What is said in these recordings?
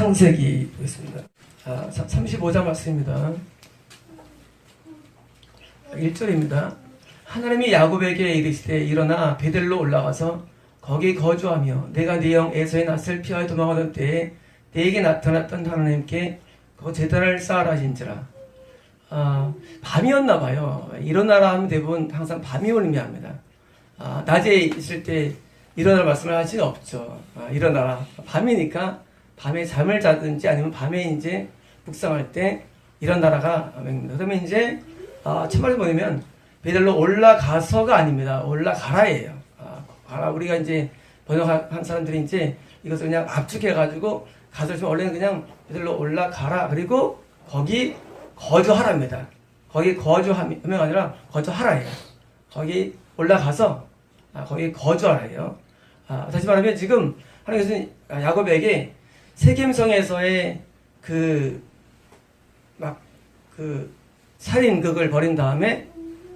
창세기 보겠습니다. 35장 말씀입니다. 1절입니다. 하나님이 야곱에게 이르시되 일어나 베델로 올라가서 거기 거주하며 내가 네 형 에서의 낯을 피하여 도망하던 때에 네게 나타났던 하나님께 그 제단을 쌓으라 하신지라. 밤이었나 봐요. 일어나라 하면 대부분 항상 밤이 의미합니다. 낮에 있을 때 일어나라 말씀을 할 수는 없죠. 일어나라. 밤이니까 밤에 잠을 자든지 아니면 밤에 이제 묵상할 때 일어나라가 맹입니다. 그러면 이제 참말로 보면 베델로 올라가서가 아닙니다. 올라가라예요. 가라. 우리가 이제 번역한 사람들이 이제 이것을 그냥 압축해가지고 가서 지금 원래는 그냥 베델로 올라가라. 그리고 거기 거주하랍니다. 거기 거주하면 아니라 거주하라예요. 거기 올라가서 거기 거주하라예요. 다시 말하면 지금 하나님께서는 야곱에게 세겜성에서의 그 살인극을 벌인 다음에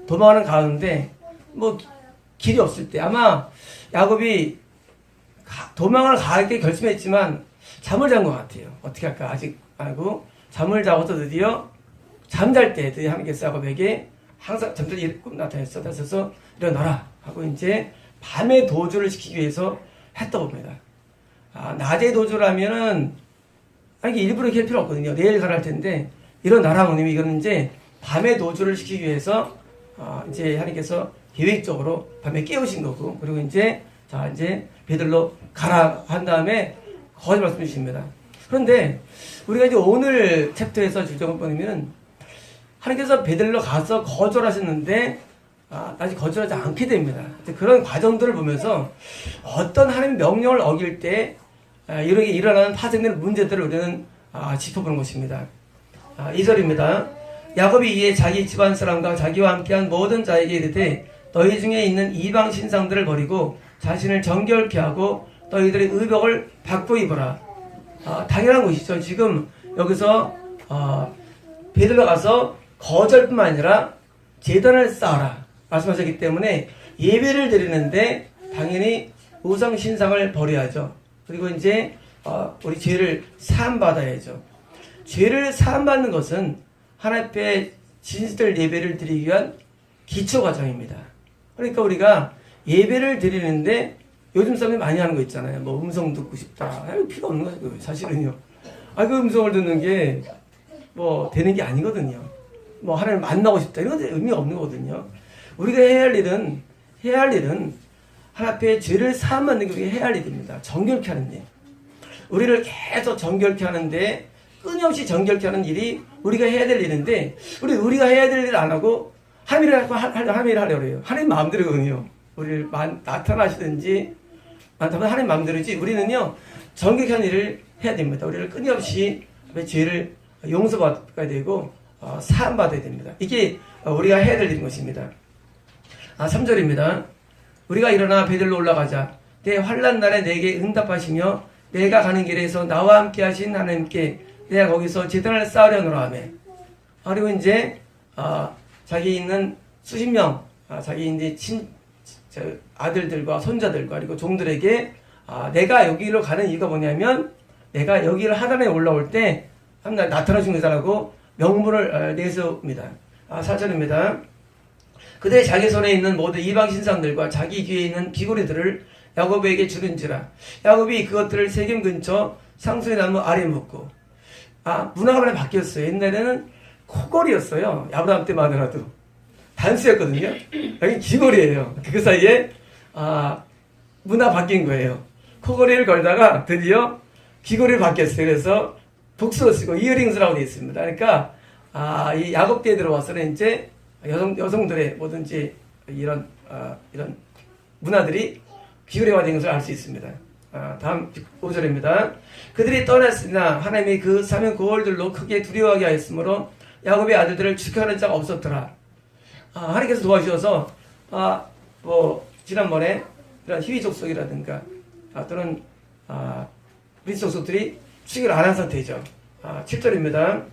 도망하는 가운데 뭐 길이 없을 때 아마 야곱이 도망을 가게 결심했지만 잠을 잔 것 같아요. 어떻게 할까 아직 알고 잠을 자고서 드디어 잠잘 때 드디어 하나님께서 야곱에게 항상 잠들 때 꿈 나타냈어. 그래서 일어나라 하고 이제 밤에 도주를 시키기 위해서 했다고 봅니다. 낮에 도주라면은 이게 일부러 이렇게 할 필요 없거든요. 내일 가라 할 텐데 일어나라 하나님이 이거는 이제 밤에 도주를 시키기 위해서 이제 하나님께서 계획적으로 밤에 깨우신 거고, 그리고 이제 이제 베들로 가라 한 다음에 거기 말씀 주십니다. 그런데 우리가 이제 오늘 챕터에서 주정을 보면 하나님께서 베들로 가서 거절하셨는데 아직 거절하지 않게 됩니다. 그런 과정들을 보면서 어떤 하나님의 명령을 어길 때 이렇게 일어나는 파생되는 문제들을 우리는 짚어보는 것입니다. 2절입니다. 야곱이 이에 자기 집안 사람과 자기와 함께한 모든 자에게 이르되 너희 중에 있는 이방 신상들을 버리고 자신을 정결케 하고 너희들의 의복을 바꿔 입어라. 당연한 것이죠. 지금 여기서 베들로 가서 거절뿐만 아니라 제단을 쌓아라 말씀하셨기 때문에 예배를 드리는데 당연히 우상 신상을 버려야죠. 그리고 이제 우리 죄를 사함받아야죠. 죄를 사함받는 것은 하나님 앞에 진실될 예배를 드리기 위한 기초 과정입니다. 그러니까 우리가 예배를 드리는데 요즘 사람들이 많이 하는 거 있잖아요. 뭐 음성 듣고 싶다. 필요 없는 거예요. 사실은요. 그 음성을 듣는 게 뭐 되는 게 아니거든요. 뭐 하나님 만나고 싶다. 이런 건 의미 없는 거거든요. 우리가 해야 할 일은 하나님 앞에 죄를 사함받는 게 우리가 해야 할 일입니다. 정결케 하는 일. 우리를 계속 정결케 하는데 끊임없이 정결케 하는 일이 우리가 해야 될 일인데 우리가 해야 될 일을 안 하고 하나님이 하려고 그래요. 하나님 마음대로거든요. 우리를 나타나시든지 하나님 마음대로지 우리는요 정결케 하는 일을 해야 됩니다. 우리를 끊임없이 죄를 용서받아야 되고 사함받아야 됩니다. 이게 우리가 해야 될 일인 것입니다. 3절입니다. 우리가 일어나 베들로 올라가자. 내 환난 날에 내게 응답하시며 내가 가는 길에서 나와 함께 하신 하나님께 내가 거기서 제단을 쌓으려노라 하며. 그리고 이제 자기 있는 수십 명 자기 이제 아들들과 손자들과 그리고 종들에게 내가 여기로 가는 이유가 뭐냐면 내가 여기를 하단에 올라올 때 한날 나타나신 거다라고 명분을 내세웁니다. 4절입니다. 그대 자기 손에 있는 모든 이방 신상들과 자기 귀에 있는 귀고리들을 야곱에게 주는지라. 야곱이 그것들을 세겜 근처 상수리 나무 아래 묻고. 문화가 많이 바뀌었어요. 옛날에는 코걸이였어요. 아브라함 때만 하더라도 단수였거든요. 여기 귀걸이에요. 그 사이에 문화 바뀐 거예요. 코걸이를 걸다가 드디어 귀걸이를 바뀌었어요. 그래서 복수로 쓰고 이어링스라고 되어 있습니다. 그러니까 이 야곱 때에 들어와서는 이제 여성들의 뭐든지 이런 문화들이 귀걸이화된 것을 알 수 있습니다. 다음 5절입니다. 그들이 떠났으나 하나님이 그 사면 고을들로 크게 두려워하게 하였으므로 야곱의 아들들을 축하하는 자가 없었더라. 하나님께서 도와주셔서 뭐 지난번에 이런 히위 족속이라든가 또는 브리스 족속들이 추격을 안 한 상태죠. 7절입니다.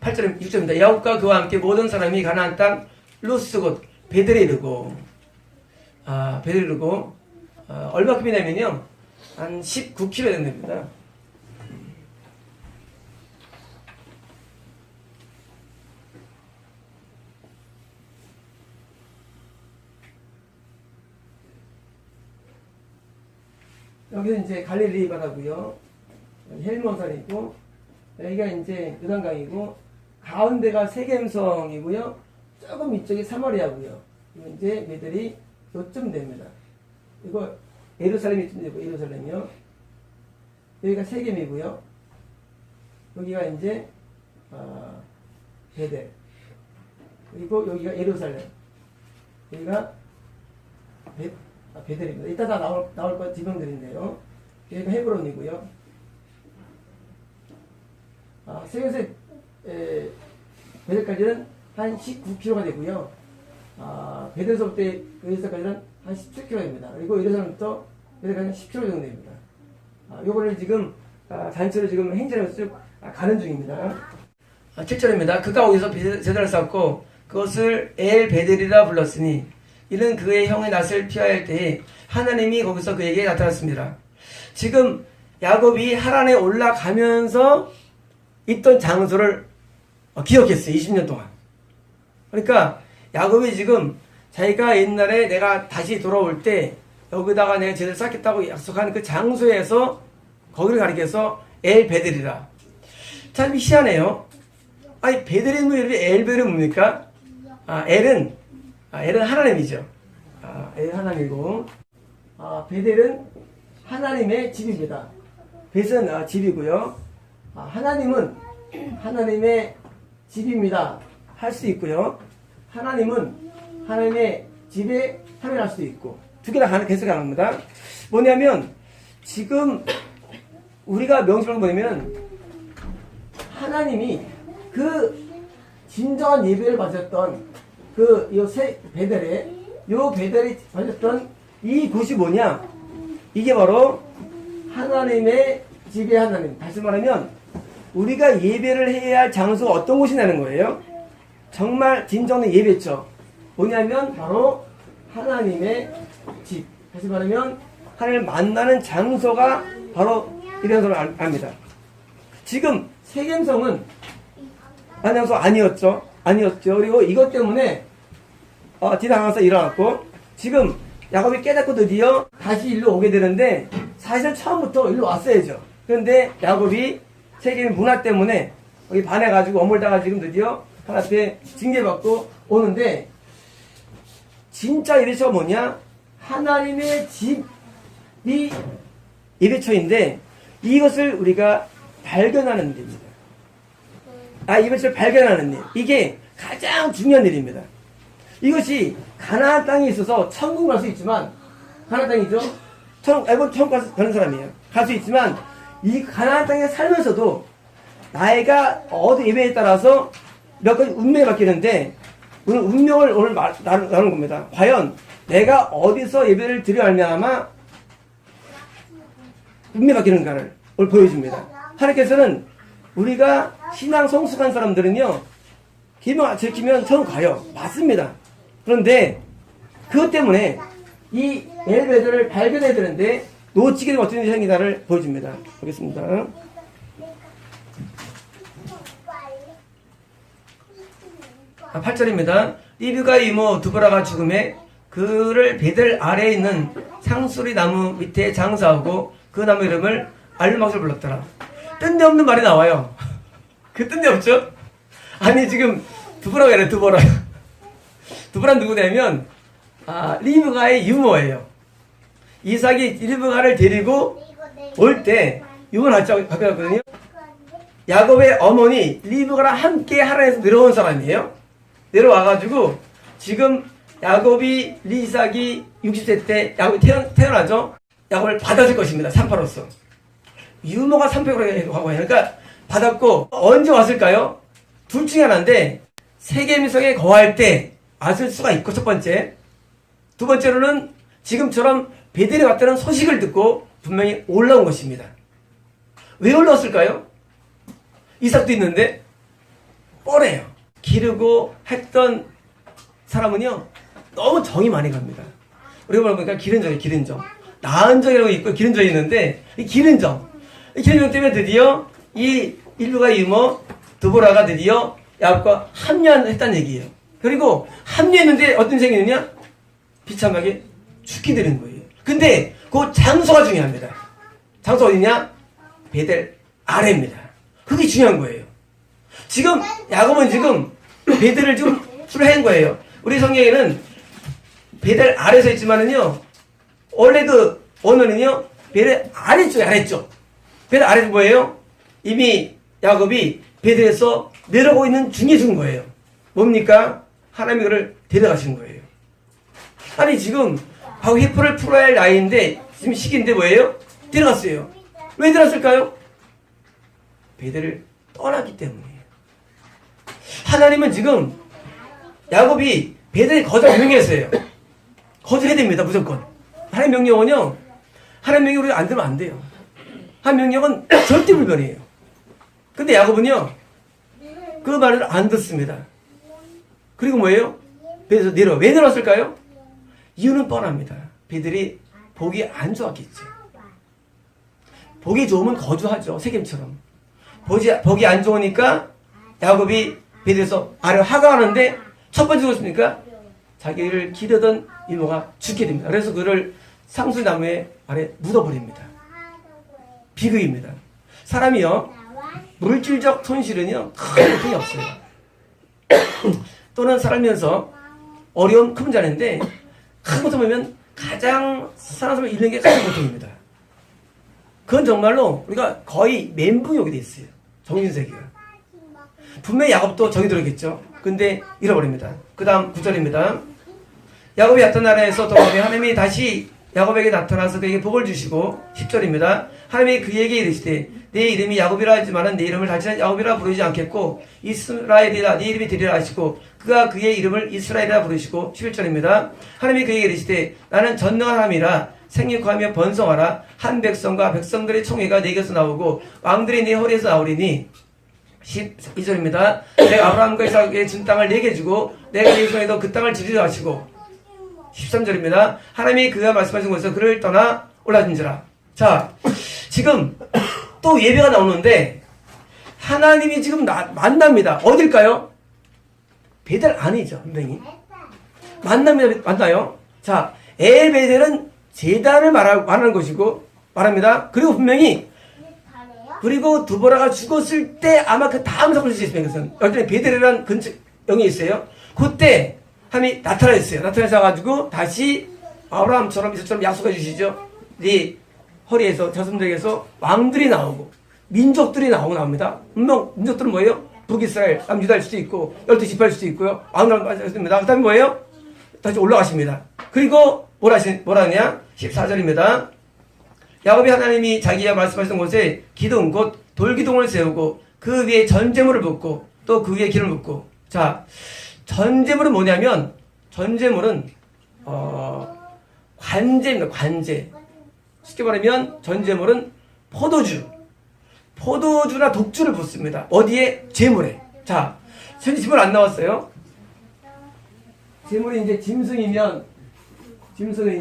8절, 6절입니다. 야곱과 그와 함께 모든 사람이 가나안 땅 루스 곧 베델에 이르고 베델에 이르고 얼마큼이냐면요 한 19km 됩니다. 여기는 이제 갈릴리 바다고요. 헬몬산이고, 여기가 이제 요단강이고, 가운데가 세겜성이고요. 조금 이쪽이 사마리아고요. 이거 이제 매들이 요쯤 됩니다. 이거 예루살렘이 좀 되고, 예루살렘이요. 여기가 세겜이고요. 여기가 이제 베델. 그리고 여기가 예루살렘. 여기가 베델입니다. 이따 다 나올 건 지명들인데요. 여기가 헤브론이고요. 세겜에서 베델까지는 한 19km가 되고요. 베델서부터 예루살렘까지는 한 17km입니다. 그리고 예루살렘부터 베델까지는 10km 정도 됩니다. 요거를 지금 단체로 지금 행진하면서 쭉 가는 중입니다. 7절입니다. 그가 거기서 제단을 쌓고 그것을 엘 베델이라 불렀으니 이는 그의 형의 낯을 피할 때에 하나님이 거기서 그에게 나타났습니다. 지금 야곱이 하란에 올라가면서 있던 장소를 기억했어요. 20년 동안. 그러니까 야곱이 지금 자기가 옛날에 내가 다시 돌아올 때 여기다가 내가 제대로 쌓겠다고 약속한 그 장소에서 거기를 가리켜서 엘 베델이라. 참 희한해요. 아니 베델이 뭐 엘 베델은 뭡니까? 엘은 하나님이죠. 엘 하나님이고, 베델은 하나님의 집입니다. 벳은 집이고요. 하나님은 하나님의 집입니다. 할 수 있고요. 하나님은 하나님의 집에 참여할 수도 있고, 두 개 다 계속 가능합니다. 뭐냐면 지금 우리가 명심하는 거 뭐냐면 하나님이 그 진정한 예배를 받았던 베델이 받았던 이 곳이 뭐냐? 이게 바로 하나님의 집의 하나님. 다시 말하면 우리가 예배를 해야 할 장소가 어떤 곳이냐는 거예요. 정말 진정한 예배죠. 뭐냐면 바로 하나님의 집. 다시 말하면 하나님을 만나는 장소가 바로 이런 걸 압니다. 지금 세겜성은 장소 아니었죠. 그리고 이것 때문에 디당하면서 일어났고, 지금 야곱이 깨닫고 드디어 다시 일로 오게 되는데 사실 처음부터 일로 왔어야죠. 그런데 야곱이 세겜의 문화 때문에 여기 반해가지고 어물다가 지금 드디어 하나님 앞에 징계받고 오는데, 진짜 예배처가 뭐냐? 하나님의 집이 예배처인데 이것을 우리가 발견하는 일입니다. 이것을 발견하는 일. 이게 가장 중요한 일입니다. 이것이 가나안 땅에 있어서 천국 갈 수 있지만, 가나안 땅이죠? 천국 가는 사람이에요. 갈 수 있지만, 이 가나안 땅에 살면서도 나이가 어디 예배에 따라서 몇 가지 운명이 바뀌는데, 오늘 운명을 오늘 나누는 겁니다. 과연 내가 어디서 예배를 드려 알면 운명이 바뀌는가를 오늘 보여줍니다. 하나님께서는 우리가 신앙 성숙한 사람들은요, 기명 지키면 천국 가요. 맞습니다. 그런데 그것 때문에 이 엘베드를 발견해야 되는데 놓치게 되면 어떤 일이 생기다를 보여줍니다. 보겠습니다. 아, 8절입니다. 리브가의 이모 두보라가 죽음에 그를 베델 아래에 있는 상수리 나무 밑에 장사하고 그 나무 이름을 알루막을 불렀더라. 뜬데없는 말이 나와요. 그 뜬데없죠? 아니 지금 두보라가 아니라 두보라. 두보라는 누구냐면 리브가의 유모예요. 이삭이 리브가를 데리고 올 때 유모를 바뀌었거든요. 야곱의 어머니 리브가랑 함께 하란에서 내려온 사람이에요. 내려와가지고 지금 야곱이 이삭이 60세 때 야곱이 태어나죠. 야곱을 받아줄 것입니다. 산파로서. 유모가 산파로 하고 그러니까 받았고, 언제 왔을까요? 둘 중에 하나인데 세겜성에 거할 때 왔을 수가 있고, 첫 번째. 두 번째로는 지금처럼 베델에 왔다는 소식을 듣고 분명히 올라온 것입니다. 왜 올라왔을까요? 이삭도 있는데 뻔해요. 기르고 했던 사람은요 너무 정이 많이 갑니다. 우리가 보니까 기른정이에요. 기른정. 나은정이라고 있고 기른정이 있는데 이 기른정 때문에 드디어 이 일루가 이모 드보라가 드디어 야곱과 합류했다는 얘기예요. 그리고 합류했는데 어떤 생기느냐? 비참하게 죽게 되는 거예요. 근데 그 장소가 중요합니다. 장소 어디냐? 베델 아래입니다. 그게 중요한 거예요. 지금 야곱은 지금 베델을 지금 출한 거예요. 우리 성경에는 베델 아래서 있지만은요, 원래 그 언어는요, 베델 아래쪽에 아래쪽. 베델 아래쪽 뭐예요? 이미 야곱이 베델에서 내려오고 있는 중에 죽은 거예요. 뭡니까? 하나님이 그를 데려가신 거예요. 아니 지금 바로 회포를 풀어야 할 나이인데 지금 시기인데 뭐예요? 데려갔어요. 왜 데려갔을까요? 베델을 떠났기 때문이에요. 하나님은 지금 야곱이 베델에 거절 명령했어요. 거절해야 됩니다. 무조건. 하나님 명령은요, 하나님 명령 우리가 안 들으면 안 돼요. 하나님 명령은 절대 불변이에요. 근데 야곱은요, 그 말을 안 듣습니다. 그리고 뭐예요? 베델에서 내려와. 왜 내려왔을까요? 이유는 뻔합니다. 베델이 복이 안 좋았겠죠. 복이 좋으면 거주하죠. 세겜처럼. 복이 안 좋으니까 야곱이 베델에서 아래로 하강하는데 첫 번째 죽었습니까? 자기를 기르던 이모가 죽게 됩니다. 그래서 그를 상수나무에 아래 묻어버립니다. 비극입니다. 사람이요, 물질적 손실은요, 큰 고통이 없어요. 또는 살면서 어려운 큰 문제인데 큰 고통 보면 가장 사람을 잃는 게 가장 고통입니다. 그건 정말로 우리가 거의 멘붕이 오게 돼 있어요. 정신세계가. 분명히 야곱도 정이 들었겠죠. 근데 잃어버립니다. 그 다음 9절입니다. 야곱이 왔던 나라에서 돌아오니 하나님이 다시 야곱에게 나타나서 그에게 복을 주시고 10절입니다. 하나님이 그에게 이르시되 내 이름이 야곱이라 하지만 내 이름을 다시는 야곱이라 부르지 않겠고 이스라엘이라 네 이름이 되리라 하시고 그가 그의 이름을 이스라엘이라 부르시고 11절입니다. 하나님이 그에게 이르시되 나는 전능한 하나님이라 생육하며 번성하라. 한 백성과 백성들의 총회가 내게서 나오고 왕들이 네 허리에서 나오리니 12절입니다. 내가 아브라함과 이삭에게 준 땅을 내게 주고 내가 네 손에도 그 땅을 지리라 하시고 13절입니다. 하나님이 그가 말씀하신 곳에서 그를 떠나 올라진지라. 자, 지금 또 예배가 나오는데 하나님이 지금 만납니다. 어딜까요? 베델 아니죠, 분명히. 만납니다. 만나요. 자, 엘베델은 제단을 말하는 것이고 말합니다. 그리고 분명히 그리고 두보라가 죽었을 때 아마 그 다음 사건을 수 있습니다. 그것은 열전에 베델이라는 근처 영이 있어요. 그때 하나님이 나타나셨어요. 나타나셔가지고 다시 아브라함처럼 이삭처럼 약속해 주시죠. 네 허리에서 자손들에게서 왕들이 나오고 민족들이 나옵니다. 분명 민족들은 뭐예요? 북이스라엘, 남유다일 수도 있고 12지파일 수도 있고요. 왕들 말씀입니다. 그 다음에 뭐예요? 다시 올라가십니다. 그리고 뭐라 하냐? 14절입니다. 야곱이 하나님이 자기가 말씀하신 곳에 기둥 곧 돌기둥을 세우고 그 위에 전제물을 붓고 또 그 위에 기름을 붓고. 자, 전제물은 뭐냐면 전제물은 관제입니다. 관제. 쉽게 말하면 전제물은 포도주나 독주를 붓습니다. 어디에? 제물에. 자, 현재 제물 안 나왔어요. 제물이 이제 짐승은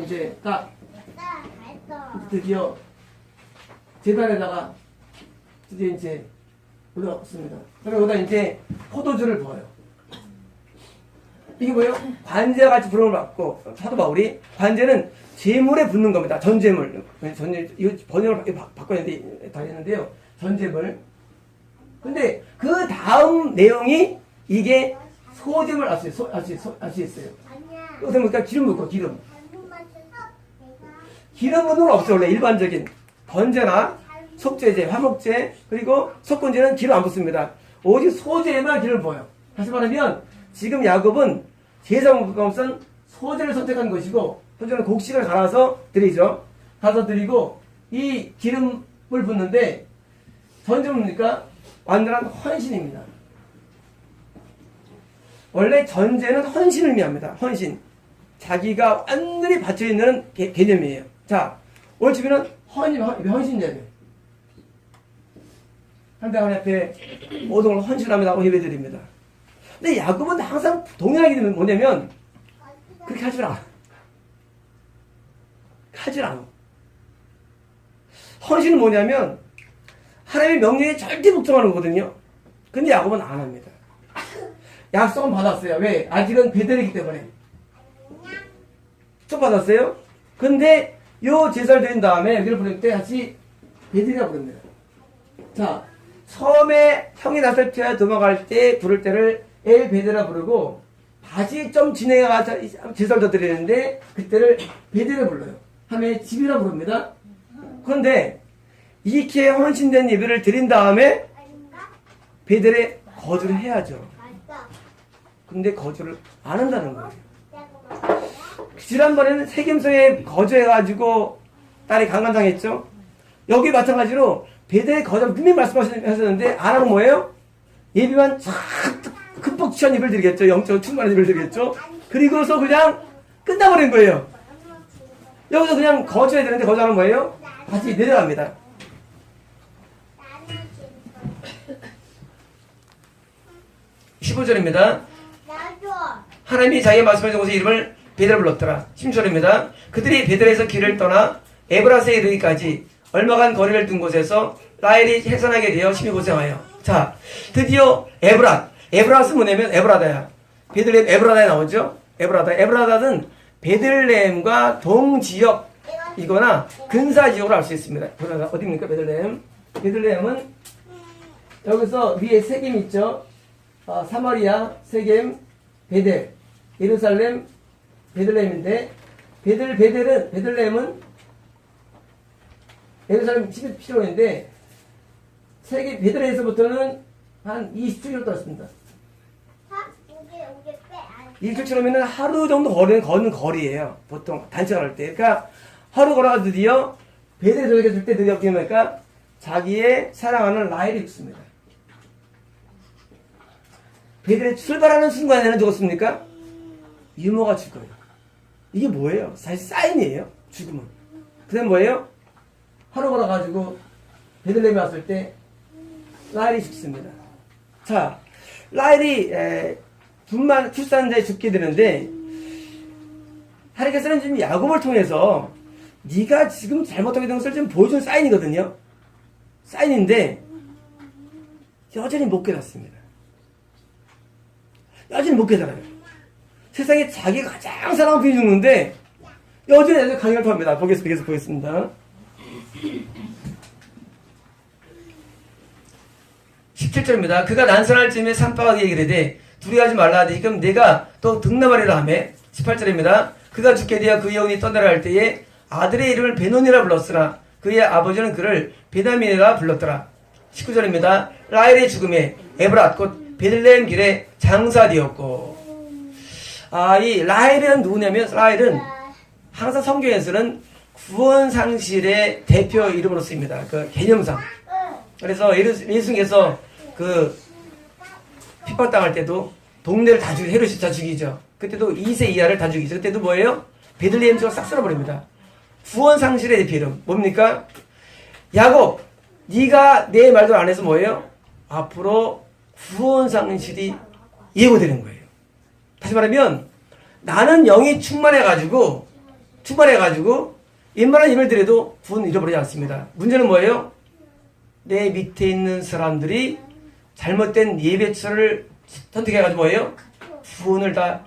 이제 딱 드디어 제단에다가 드디어 이제 올라왔습니다. 그리고 여기다 이제 포도주를 부어요. 이게 뭐예요? 관제와 같이 부름을 받고 사도 바울이 관제는 제물에 붓는 겁니다. 전제물. 이거 번역을 바꿔야 되는데요. 전제물. 근데 그 다음 내용이 이게 소제물 알 수 있어요. 여기서 보니까 기름 붓고 기름. 기름 붓는 건 없어요. 원래 일반적인 번제나 속죄제, 화목제, 그리고 속건제는 기름 안 붓습니다. 오직 소제에만 기름을 부어요. 다시 말하면 지금 야곱은 제사장으로선 소제를 선택한 것이고 소제는 곡식을 갈아서 드리죠. 갈아서 드리고 이 기름을 붓는데 전제는 뭡니까? 완전한 헌신입니다. 원래 전제는 헌신을 의미합니다. 헌신. 자기가 완전히 바쳐있는 개념이에요. 자, 오늘 주변은 헌신 예배. 하나님 앞에 모든 걸 헌신합니다고 예배드립니다. 근데 야곱은 항상 동일하게 되면 뭐냐면 그렇게 하질 않아. 헌신은 뭐냐면 하나님의 명령에 절대 복종하는 거거든요. 근데 야곱은 안 합니다. 약속은 받았어요. 왜? 아직은 베델이기 때문에. 좀 받았어요. 근데 요 제사를 드린 다음에 여기를 부를 때 다시 베델이라 부릅니다. 자, 처음에 형이 나설 때와 도망갈 때 부를 때를 엘 베델이라 부르고 다시 좀 진행해서 제사를 더 드리는데 그때를 베델이라 불러요. 하면 집이라 부릅니다. 그런데 이렇게 헌신된 예배를 드린 다음에 베델에 거주를 해야죠. 근데 거주를 안 한다는 거예요. 지난번에는 세겜성에 거주해가지고 딸이 강간당했죠. 여기 마찬가지로 베델에 거주하면 분명히 말씀하셨는데 안 하면 뭐예요? 예비만 흠뻑 취한 예배를 드리겠죠. 영적으로 충만한 예배를 드리겠죠. 그리고서 그냥 끝나버린 거예요. 여기서 그냥 거주해야 되는데 거주하는 거예요? 다시 내려갑니다. 15절입니다. 하나님이 자기의 말씀하신 곳의 이름을 베델 불렀더라. 16절입니다. 그들이 베델에서 길을 떠나 에브라스에 이르기까지 얼마간 거리를 둔 곳에서 라헬이 해산하게 되어 심히 고생하여. 자, 드디어 에브라스 뭐냐면 에브라다야. 베들레헴 에브라다에 나오죠. 에브라다는 베들레헴과 동지역이거나 근사지역으로 알 수 있습니다. 어디입니까? 베들레헴은 여기서 위에 세겜 있죠. 사마리아, 세겜, 베델, 예루살렘, 베들레헴인데 베들레헴은 예루살렘 11km인데 세계 베들레헴에서부터는 한 27km 떨어집니다. 27km면 하루 정도 걷는 거리예요. 보통 단체가 할 때. 그러니까 하루 걸어가 드디어 베델에 도착했을 때 드디어 어떻게 됩니까? 자기의 사랑하는 라헬이 죽습니다. 베델에 출발하는 순간에는 죽었습니까? 유모가 죽어요. 이게 뭐예요? 사실 사인이에요. 죽음은. 그 다음 뭐예요? 하루 걸어가지고 베들레헴에 왔을 때 라헬이 죽습니다. 자, 라헬이 분만 출산자에 죽게 되는데 하나님께서는 지금 야곱을 통해서 네가 지금 잘못하게 된 것을 좀 보여준 사인이거든요. 사인인데 여전히 못 깨닫습니다. 여전히 못 깨달아요. 세상에 자기가 가장 사랑하는 분이 죽는데 여전히 강연을 토합니다. 보겠습니다. 17절입니다. 그가 난선할 즈음에 산파가 그에게 이르되 두려워하지 말라 하되 지금 내가 또 등남하리라 하며 18절입니다. 그가 죽게 되어 그의 영혼이 떠나려 할 때에 아들의 이름을 베논이라 불렀으나 그의 아버지는 그를 베다민이라 불렀더라. 19절입니다. 라헬의 죽음에 에브랏 곧 베들레헴 길에 장사되었고. 이 라헬은 누구냐면 라헬은 항상 성경에서는 구원상실의 대표 이름으로 쓰입니다. 그 개념상. 그래서 예수님께서 그 핍박당할 때도 동네를 다 죽이죠. 헤롯이 다 죽이죠. 그때도 2세 이하를 다 죽이죠. 그때도 뭐예요? 베들레헴 지역을 싹 쓸어버립니다. 구원상실의 대표 이름 뭡니까? 야곱, 네가 내 말도 안 해서 뭐예요? 앞으로 구원상실이 예고되는 거예요. 다시 말하면 나는 영이 충만해가지고 웬만한 힘을 들여도 구원 잃어버리지 않습니다. 문제는 뭐예요? 내 밑에 있는 사람들이 잘못된 예배처를 선택해가지고 뭐예요? 구원을 다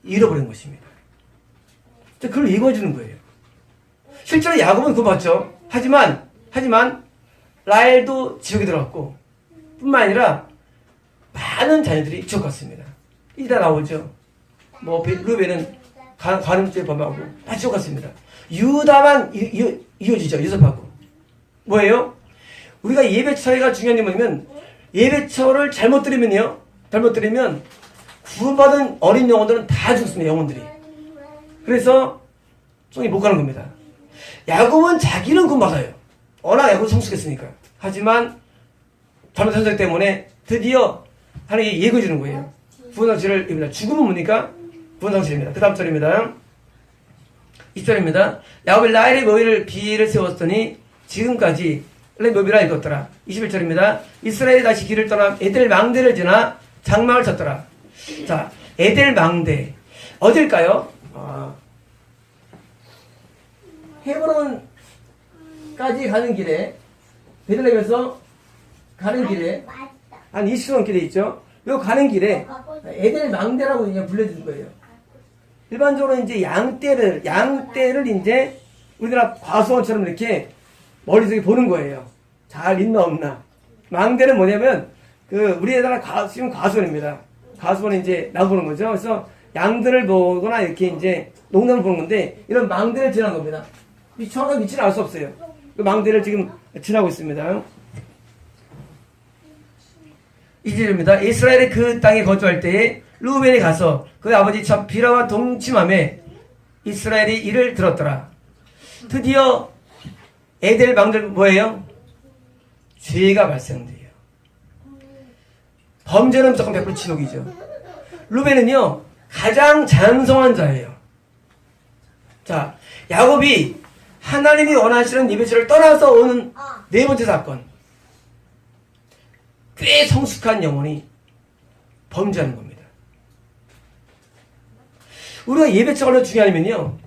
잃어버린 것입니다. 그걸 예고해주는 거예요. 실제로 야곱은 그거 봤죠. 하지만 라헬도 지옥에 들어갔고 뿐만 아니라 많은 자녀들이 지옥 갔습니다. 이다 나오죠. 루벤은 간음죄 범하고 다 지옥 갔습니다. 유다만 이어지죠. 요셉하고. 뭐예요? 우리가 예배처가 중요한 게 뭐냐면 예배처를 잘못 드리면 구원받은 어린 영혼들은 다 죽습니다. 영혼들이. 그래서 종이 못 가는 겁니다. 야곱은 자기는 구원받아요. 워낙 야곱은 성숙했으니까. 하지만 잘못 선택 때문에 드디어 하나님이 예고해 주는 거예요. 구원상실을 입니다. 죽음은 뭡니까? 구원상실입니다. 그 다음 절입니다. 20절입니다. 야곱이 라헬의 묘비를 비를 세웠더니 지금까지 묘비라 읽었더라. 21절입니다. 이스라엘이 다시 길을 떠나 에델 망대를 지나 장막을 쳤더라. 자, 에델 망대 어딜까요? 헤브론까지 가는 길에 베들레헴에서 가는 길에 한 20km 길에 있죠. 요 가는 길에 에델 망대라고 그냥 불러준 거예요. 일반적으로 이제 양떼를 이제 우리나라 과수원처럼 이렇게 머릿속에 보는 거예요. 잘 있나 없나. 망대는 뭐냐면 우리나라 지금 과수원입니다. 과수원이 이제 나도 보는 거죠. 그래서 양들을 보거나 이렇게 이제 농담을 보는 건데 이런 망대를 지난 겁니다. 정확한 위치는 알 수 없어요. 그 망대를 지금 지나고 있습니다. 이절입니다. 이스라엘이 그 땅에 거주할 때에 루벤이 가서 그의 아버지 참 비라와 동침함에 이스라엘이 이를 들었더라. 드디어 에델 망들 뭐예요? 죄가 발생돼요. 범죄는 무조건 100% 지옥이죠. 루벤은요 가장 장성한 자예요. 자, 야곱이 하나님이 원하시는 예배처를 떠나서 오는 네 번째 사건. 꽤 성숙한 영혼이 범죄하는 겁니다. 우리가 예배처가 얼마나 중요하냐면요.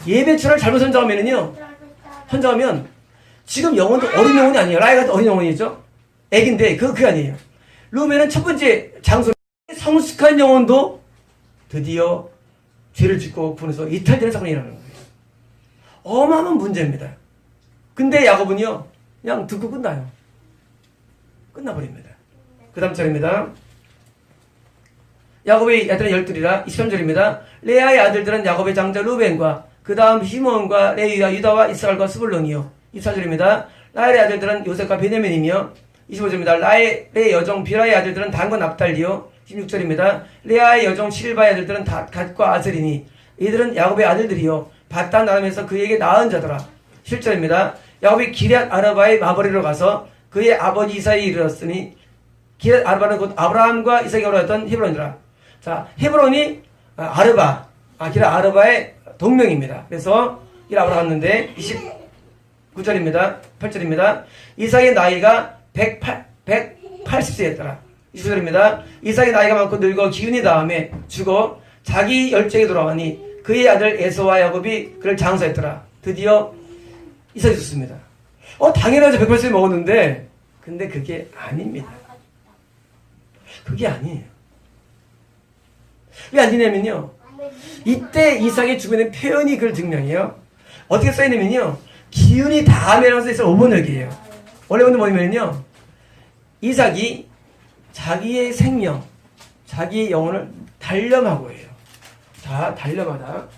예배처를 잘못 선정하면 지금 영혼도 어린 영혼이 아니에요. 라이가 어린 영혼이죠. 애기인데 그게 아니에요. 루벤은 첫 번째 장소 성숙한 영혼도 드디어 죄를 짓고 군에서 이탈되는 사건이 일어나는 거예요. 어마어마한 문제입니다. 근데 야곱은요 그냥 듣고 끝나요. 끝나버립니다. 그 다음 절입니다. 야곱의 아들은 열둘이라 23절입니다. 레아의 아들들은 야곱의 장자 루벤과 그 다음 시몬과 레위와 유다와 이스라엘과 스불론이요. 24절입니다. 라헬의 아들들은 요셉과 베냐민이며 25절입니다. 라헬의 여종 비라의 아들들은 단과 납달리요. 16절입니다. 레아의 여종 실바의 아들들은 갓과 아셀이니 이들은 야곱의 아들들이요. 바단 나름에서 그에게 낳은 자더라. 7절입니다. 야곱이 기럇 아르바의 마버리로 가서 그의 아버지 이삭에 이르렀으니 기럇 아르바는 곧 아브라함과 이삭이 어렸던 헤브론이라. 자, 헤브론이 기럇 아르바의 동명입니다. 그래서 기럇 아르바 갔는데 29절입니다. 8절입니다. 이삭의 나이가 180세였더라. 29절입니다. 이삭의 나이가 많고 늙어 기운이 다음에 죽어 자기 열정에 돌아오니 그의 아들 에서와 야곱이 그를 장사했더라. 드디어 이삭이 죽습니다. 당연하죠. 180세 먹었는데 근데 그게 아닙니다. 그게 아니에요. 왜 안 되냐면요. 이때 이삭의 죽음의 표현이 그걸 증명해요. 어떻게 써있냐면요. 기운이 다음에라고 써있어 5번역이에요. 원래 오늘 뭐냐면요. 이삭이 자기의 생명, 자기의 영혼을 단련하고 해요. 자, 단련하다.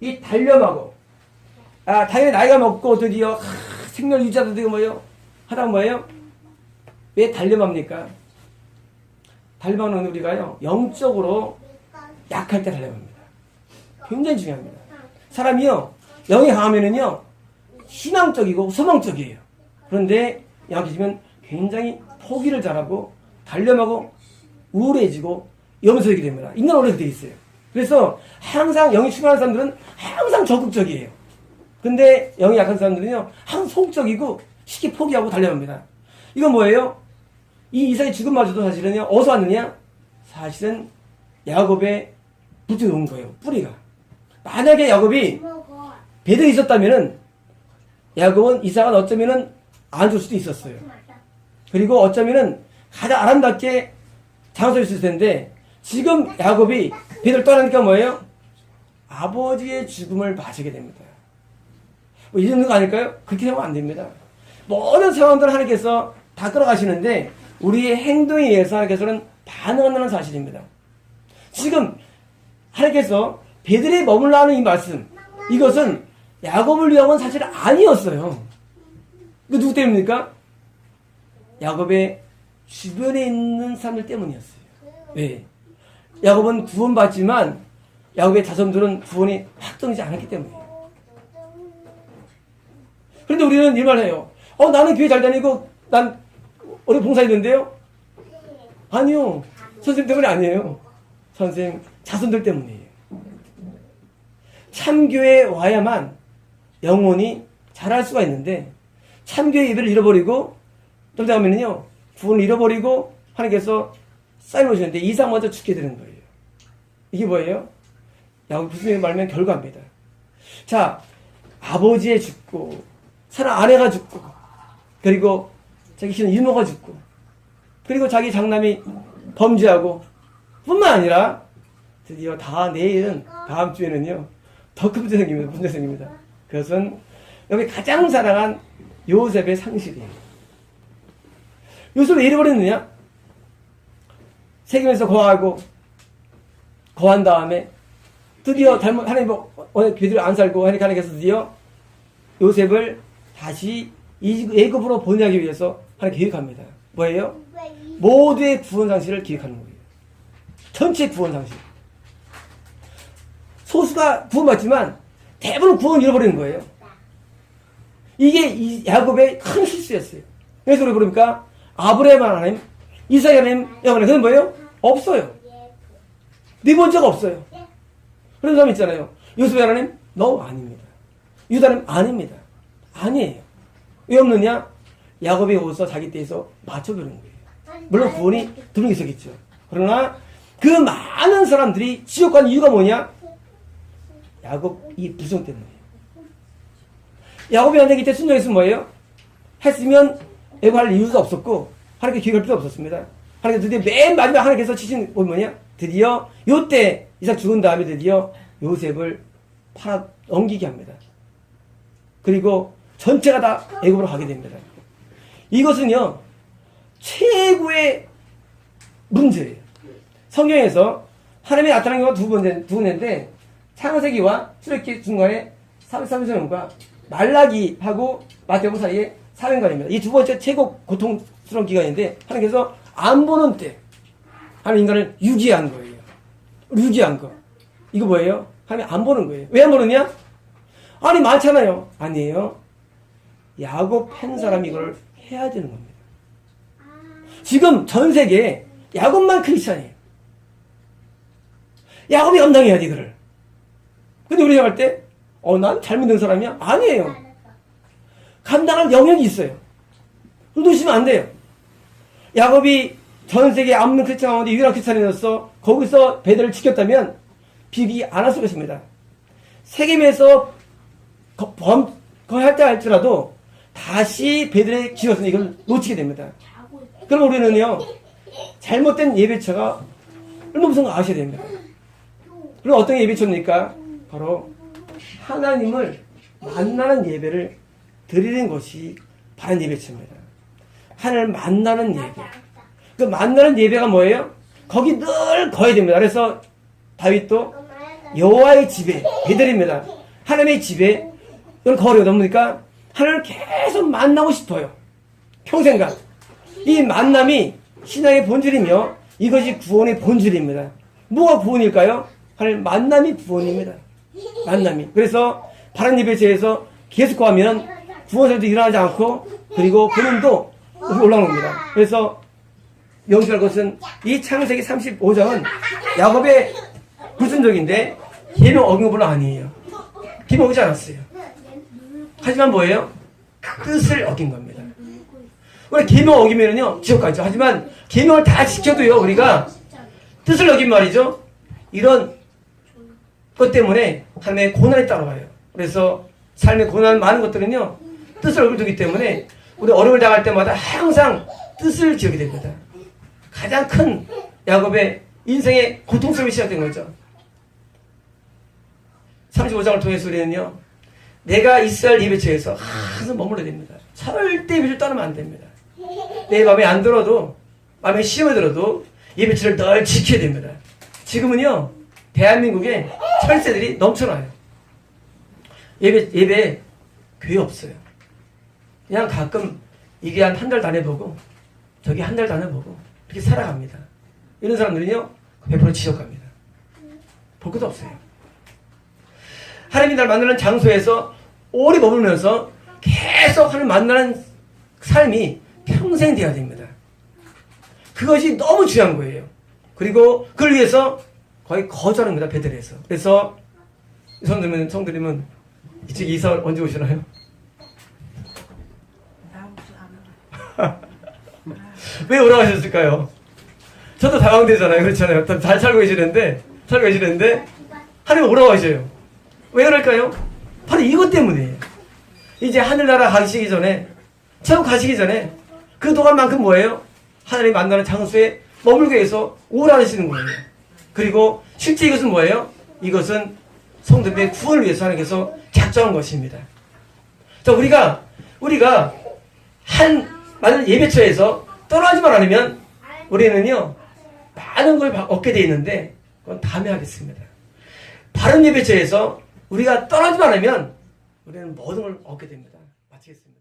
이 단련하고 당연히 나이가 먹고 드디어 생명 유지하다 되고 뭐예요? 하다 뭐예요? 왜 단련합니까? 단련하는 우리가요 영적으로 약할 때 단련합니다. 굉장히 중요합니다. 사람이요 영이 강하면은요 희망적이고 소망적이에요. 그런데 약해지면 굉장히 포기를 잘하고 단련하고 우울해지고 염소이게 됩니다. 인간 원래 그렇게 있어요. 그래서 항상 영이 충만한 사람들은 항상 적극적이에요. 근데 영이 약한 사람들은요 항상 소극적이고 쉽게 포기하고 단련합니다. 이건 뭐예요? 이 이삭의 죽음마저도 사실은요 어디서 왔느냐? 사실은 야곱의 붙어 온 거예요. 뿌리가. 만약에 야곱이 배들이 있었다면은 야곱은 이삭은 어쩌면은 안 줄 수도 있었어요. 그리고 어쩌면은 가장 아름답게 장수했을 텐데 지금 야곱이 배들 떠나니까 뭐예요? 아버지의 죽음을 맞게 됩니다. 이 정도가 아닐까요? 그렇게 하면 안 됩니다. 모든 상황들을 하나님께서 다 끌어가시는데 우리의 행동에 의해서 하나님께서는 반응한다는 사실입니다. 지금 하나님께서 배들이 머물러 하는 이 말씀, 이것은 야곱을 위한 건 사실 아니었어요. 이거 누구 때문입니까? 야곱의 주변에 있는 사람들 때문이었어요. 왜? 야곱은 구원받지만 야곱의 자손들은 구원이 확정되지 않았기 때문이에요. 그런데 우리는 이 말 해요. 나는 교회 잘 다니고 난 우리 봉사했는데요? 아니요. 선생님 때문이 아니에요. 선생님 자손들 때문이에요. 참교회에 와야만 영혼이 잘할 수가 있는데 참교회 예배를 잃어버리고 좀 다음에는요 구원을 잃어버리고 하나님께서 쌓여 오시는데 이삭 먼저 죽게 되는 거예요. 이게 뭐예요? 야곱 무슨 말하면 결과입니다. 자, 아버지의 죽고 사랑 아내가 죽고 그리고 자기 키우는 이모가 죽고 그리고 자기 장남이 범죄하고 뿐만 아니라 드디어 내일은, 다음 주에는요, 더 큰 문제생깁니다. 문제생깁니다. 그것은 여기 가장 사랑한 요셉의 상실이에요. 요셉을 왜 잃어버렸느냐? 세겜에서 거한 다음에 드디어 하나님 그들을 안 살고 하나님께서 드디어 요셉을 다시 애굽으로 보내기 위해서 하나님 계획합니다. 뭐예요? 모두의 구원 상실을 기획하는 거예요. 전체 구원 상실. 소수가 구원받지만 대부분 구원 잃어버리는 거예요. 이게 이 야곱의 큰 실수였어요. 그래서 우리 그러니까 아브라함 하나님, 이삭 하나님, 야곱 하나님, 그건 뭐예요? 없어요. 네 번째가 없어요. 그런 사람 있잖아요. 요셉 하나님, 너 아닙니다. 유다 하나님, 아닙니다. 아니에요. 왜 없느냐? 야곱이 오서 자기 때에서 맞춰주는 거예요. 물론 구원이 드물게 있었겠죠. 그러나 그 많은 사람들이 지옥 간 이유가 뭐냐? 야곱 이 불성 때문이에요. 야곱이 만약에 이때 순종했으면 뭐예요? 했으면 애고할 이유도 없었고 하나님께 기회할 필요 없었습니다. 하나님께 드디어 맨 마지막 하나님께서 치신 뭐냐? 드디어 요때 이삭 죽은 다음에 드디어 요셉을 팔아 넘기게 합니다. 그리고 전체가 다 애굽으로 가게 됩니다. 이것은요 최고의 문제예요. 성경에서 하나님이 나타난 경우가 두 군데인데 창세기와 출애굽기 중간에 330년과 말라기하고 마태복음 사이에 4년간입니다. 이 두 번째 최고 고통스러운 기간인데 하나님께서 안 보는 때 하나님 인간을 유기한 거예요. 유기한 거. 이거 뭐예요? 하나님 안 보는 거예요. 왜 안 보느냐? 아니 많잖아요. 아니에요. 야곱 팬 사람이 이걸 해야 되는 겁니다. 지금 전 세계에 야곱만 크리스찬이에요. 야곱이 감당해야 돼 이거를. 근데 우리가 할 때 난 잘못된 사람이야? 아니에요. 감당할 영역이 있어요. 놓치면 안 돼요. 야곱이 전 세계 아무런 크리스찬 가운데 유일한 크리스찬이었어. 거기서 베델을 지켰다면 비비 안 했을 것입니다. 세겜에서 거의 할 때 할지라도 다시 베델에 지었으니 이걸 놓치게 됩니다. 그럼 우리는요 잘못된 예배처가 얼마나 무서운가 아셔야 됩니다. 그럼 어떤 예배처입니까? 바로 하나님을 만나는 예배를 드리는 것이 바른 예배처입니다. 하나님을 만나는 예배. 그 만나는 예배가 뭐예요? 거기 늘 거해야 됩니다. 그래서 다윗도 여호와의 집에 베델입니다. 하나님의 집에 이걸 거리가 뭡니까? 하나님을 계속 만나고 싶어요. 평생간. 이 만남이 신앙의 본질이며 이것이 구원의 본질입니다. 뭐가 구원일까요? 하나님 만남이 구원입니다. 만남이. 그래서 바른 예배체에서 계속 구하면 구원설도 일어나지 않고 그리고 본인도 올라오는 겁니다. 그래서 명심할 것은 이 창세기 35장은 야곱의 불순종인데 계명 어긴 것은 아니에요. 계명 어기지 않았어요. 하지만 뭐예요? 뜻을 어긴 겁니다. 우리 계명 어기면은요 지옥 가죠. 하지만 계명을 다 지켜도요 우리가 뜻을 어긴 말이죠. 이런 것 때문에 하나님의 고난이 따라와요. 그래서 삶의 고난 많은 것들은요 뜻을 어기기 때문에 우리 어려움을 당할 때마다 항상 뜻을 지우게 됩니다. 가장 큰 야곱의 인생의 고통스러움이 시작된 거죠. 35장을 통해서 우리는요 내가 이스라엘 예배처에서 항상 머물러야 됩니다. 절대 예배를 떠나면 안 됩니다. 내 마음에 안 들어도 마음에 시험에 들어도 예배처를 늘 지켜야 됩니다. 지금은요 대한민국에 철새들이 넘쳐나요. 예배 교회 없어요. 그냥 가끔 이게 한 달 다녀보고 저기 한 달 다녀보고 이렇게 살아갑니다. 이런 사람들은요 100% 지옥 갑니다. 볼 것도 없어요. 하나님이 날 만나는 장소에서 오래 머물면서 계속 하나님 만나는 삶이 평생 돼야 됩니다. 그것이 너무 중요한 거예요. 그리고 그걸 위해서 거의 거절하는 겁니다. 베델에서. 그래서 성도님은 이쪽 이사 언제 오시나요? 왜 오라고 하셨을까요? 저도 당황되잖아요. 그렇잖아요. 잘 살고 계시는데 하나님 오라고 하셔요. 왜 그럴까요? 바로 이것 때문이에요. 이제 하늘나라 가시기 전에 천국 가시기 전에 그 동안만큼 뭐예요? 하나님 만나는 장소에 머물게 해서 오라 하시는 거예요. 그리고 실제 이것은 뭐예요? 이것은 성도들의 구원을 위해서 하나님께서 작정한 것입니다. 자, 우리가 만약 예배처에서 떠나지만 않으면 우리는요, 많은 걸 얻게 돼 있는데, 그건 다음에 하겠습니다. 바른 예배처에서 우리가 떠나지만 않으면 우리는 모든 걸 얻게 됩니다. 마치겠습니다.